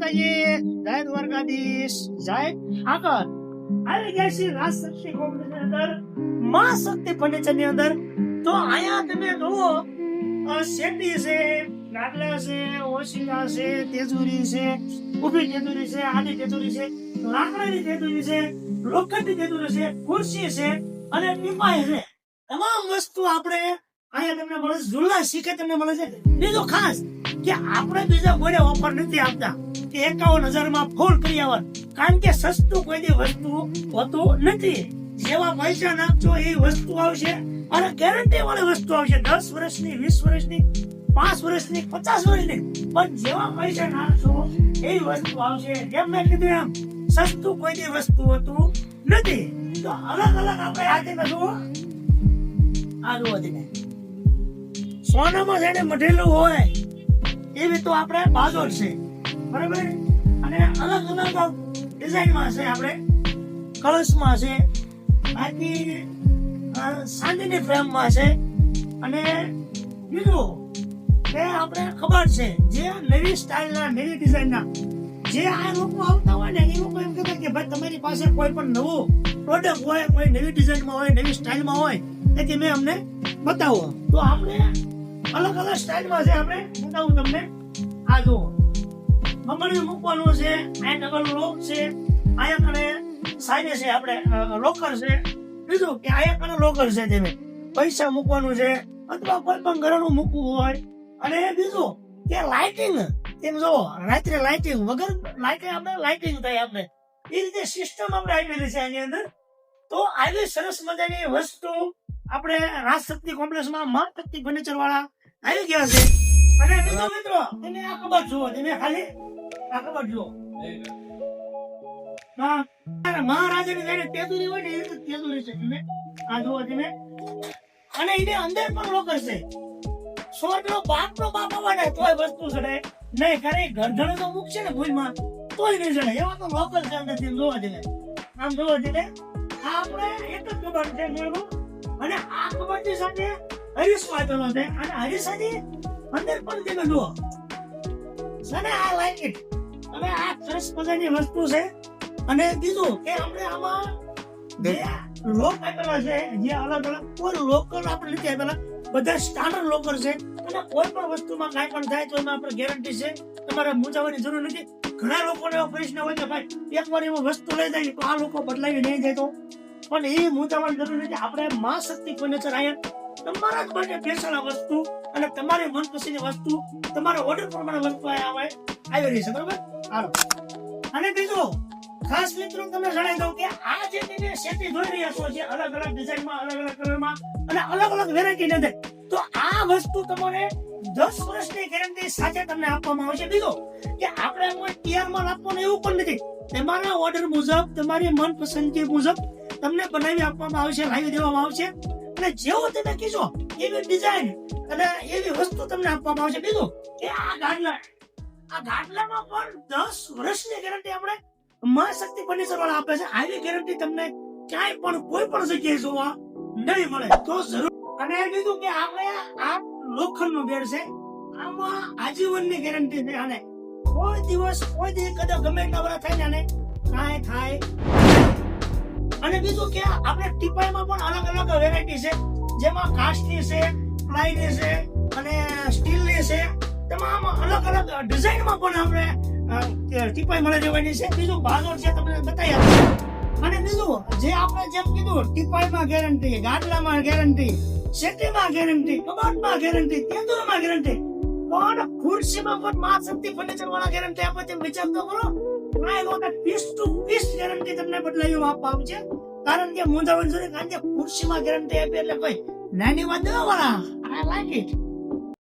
માતાજી, જય દ્વારકાધીશ, જય આગળ આવી ગયા છે રાજશક્તિ કોમ્પ્લેક્સની અંદર, માં શક્તિ ફર્નિચરની અંદર. તો અહીંયા તમે જુઓ શેટી છે, ગાડલા છે, ઓશિકા છે, તેજુરી છે, ઊભી તેજુરી છે, આડી તેજુરી છે, લાકડાની તેજુરી છે, લોખંડની તેજુરી છે, ખુરશી છે અને ટીપાઈ છે. તમામ વસ્તુ આપણે અહીંયા તમને મળે છે. ઝુલા શીખે તમને મળે છે. બીજું ખાસ કે આપણે બીજા કોઈ ઓફર નથી આપતા કે 51,000 માં ફૂલ કરી આવવાનું, કારણ કે સસ્તું કોઈ દી વસ્તુ હોતું નથી. જેવા પૈસા નાખજો એ વસ્તુ આવશે અને ગેરંટી વાળી વસ્તુ આવશે. 10 વર્ષની, 20 વર્ષની, 5 વર્ષની, 50 વર્ષની, પણ જેવા પૈસા નાખશો એ વસ્તુ આવશે. જેમ મેં કીધું એમ સસ્તું કોઈ દી વસ્તુ હોતું નથી. તો અલગ અલગ આપણે આજે જુઓ, આ જુઓ તમે સોનામાં જેને મઢેલું હોય એવી તો આપણે બાજોર છે, બરાબર. અને અલગ અલગ ડિઝાઇનમાં છે, આપણે કળશમાં છે, બાકી ચાંદીની ફ્રેમમાં છે. અને બીજું કે આપણે ખબર છે જે નવી સ્ટાઇલના, નવી ડિઝાઇનના જે આ લોકો આવતા હોય ને એ લોકો એમ કહેતા કે ભાઈ તમારી પાસે કોઈ પણ નવું પ્રોડક્ટ હોય, કોઈ નવી ડિઝાઇનમાં હોય, નવી સ્ટાઇલમાં હોય તેથી મેં અમને બતાવો. તો આપણે અલગ અલગ સ્ટાઇલમાં છે, આપણે બતાવું તમને. આ જુઓ કમળિયું મૂકવાનું છે, આ ડબલ લોક છે, આયા કને સાઈડે છે આપણે લોકર છે. બીજું કે આયા કને લોકર છે, તમે પૈસા મૂકવાનું છે અથવા કોઈ પણ ઘરનું મૂકવું હોય. અને બીજું કે લાઇટિંગ, તેમ જો રાત્રે લાઇટિંગ વગર લાઇટિંગ આપણે લાઇટિંગ થાય આપણે એ રીતે સિસ્ટમ આપણે આપેલી છે આની અંદર. તો આવી સરસ મજાની વસ્તુ આપણે રાજશક્તિ કોમ્પ્લેક્સમાં માં શક્તિ ફર્નિચર વાળા આવી ગયા છે. અને બીજો મિત્રો તમે આ કબાટ જુઓ, તમે ખાલી આ કબાટ જુઓ. મહારાજાની જયારે તેજુરી હોય ને એ રીતે તેજુરી છે, તમે આ જુઓ તમે. અને એને અંદર પણ લોકર છે. સોનો બાપનો બાપ આવે તોય વસ્તુ ચડે નહીં, કરે ગરધણે તો મૂકશે ને ભૂલમાં તોય નહીં ચડે. એવા તો લોકર છે અંદર જોવા જઈને. આમ જોવા જઈને આ આપણે એક જ કબાટ છે મેળવું. અને આ કબાટની સાથે હરીશ વાંચેલો છે. અને હરીશ સાથે અંદર પણ તમે જુઓ અને આ લાઈક ઇટ. અને આ સરસ મજાની વસ્તુ છે. અને બીજું કે આપણે આમાં જે લોક આપેલા છે, જે અલગ અલગ કોઈ લોકર આપણે નથી આપેલા, બધા સ્ટાન્ડર્ડ લોકર છે. અને કોઈ પણ વસ્તુમાં કાંઈ પણ થાય તો એમાં આપણે ગેરંટી છે, તમારે મૂંઝાવાની જરૂર નથી. ઘણા લોકોને એવો પ્રશ્ન હોય કે ભાઈ એકવાર એવો વસ્તુ લઈ જાય તો આ લોકો બદલાવી નહીં જાય, તો પણ એ મૂંઝાવાની જરૂર નથી. આપણે માં શક્તિ ફર્નિચર અહીંયા તમારા જ માટે બેસેલા વસ્તુ અને તમારી મનપસંદની વસ્તુ તમારા ઓર્ડર પ્રમાણે વસ્તુ આવી રહી છે, બરોબર. હાલો. અને બીજું ખાસ મિત્રો તમને જણાવી દઉં કે આ જે તમે શેટી જોઈ રહ્યા છો, જે અલગ અલગ ડિઝાઇનમાં, અલગ અલગ કલરમાં અને અલગ અલગ વેરાયટી અંદર, તો આ વસ્તુ તમને 10 વર્ષની ગેરંટી સાથે તમને આપવામાં આવશે. બીજું કે આપણે કોઈ તૈયાર માલ આપવાનો એવું પણ નથી. તમારા ઓર્ડર મુજબ, તમારી મનપસંદગી મુજબ તમને બનાવી આપવામાં આવશે, લાવી દેવામાં આવશે. અને જેવું તમે કીધો એવી ડિઝાઇન અને એવી વસ્તુ તમને આપવામાં આવશે. બીજું કે આ ગાડલામાં પણ 10 વર્ષની ગેરંટી આપણે માં શક્તિ ફર્નિચર વાળા આપે છે. આવી ગેરંટી તમને ક્યાંય પણ કોઈ પણ જગ્યાએ જોવા નહીં મળે, તો જરૂર. અને બીજું કે આપણે આ લોખંડનું બેડ છે, આમાં આજીવનની ગેરંટી છે. અને કોઈ દિવસ કદાચ ગમે એટલા વર્ષ થાય ને કાંઈ થાય. અને બીજું કે આપણે ટીપાઈમાં પણ અલગ અલગ વેરાયટી છે, જેમાં કાચની છે, પ્લાયની છે અને સ્ટીલની છે. તમામ અલગ અલગ ડિઝાઇનમાં પણ આપણે ટીપાઈ મળે જવાની છે. બીજું બાજોર છે, તમને બતાવી આપીએ. અને બીજું જે આપણે જેમ કીધું ટીપાઈમાં ગેરંટી, ગાડલામાં ગેરંટી, શેટીમાં ગેરંટી, કબાટમાં ગેરંટી, તેંદુરમાં ગેરંટી, પણ ખુરશીમાં પણ માં શક્તિ ફર્નિચર વાળા ગેરંટી આપે. તેમ વિચાર તો કરો, આ વખત 20 ગેરંટી તમને બદલાવી આપવામાં આવશે. કારણ કે મૂંઝાવણ જોઈએ, કારણ કે ખુરશીમાં ગેરંટી આપી એટલે ભાઈ નાની વાત દેવા વાળા. I like it.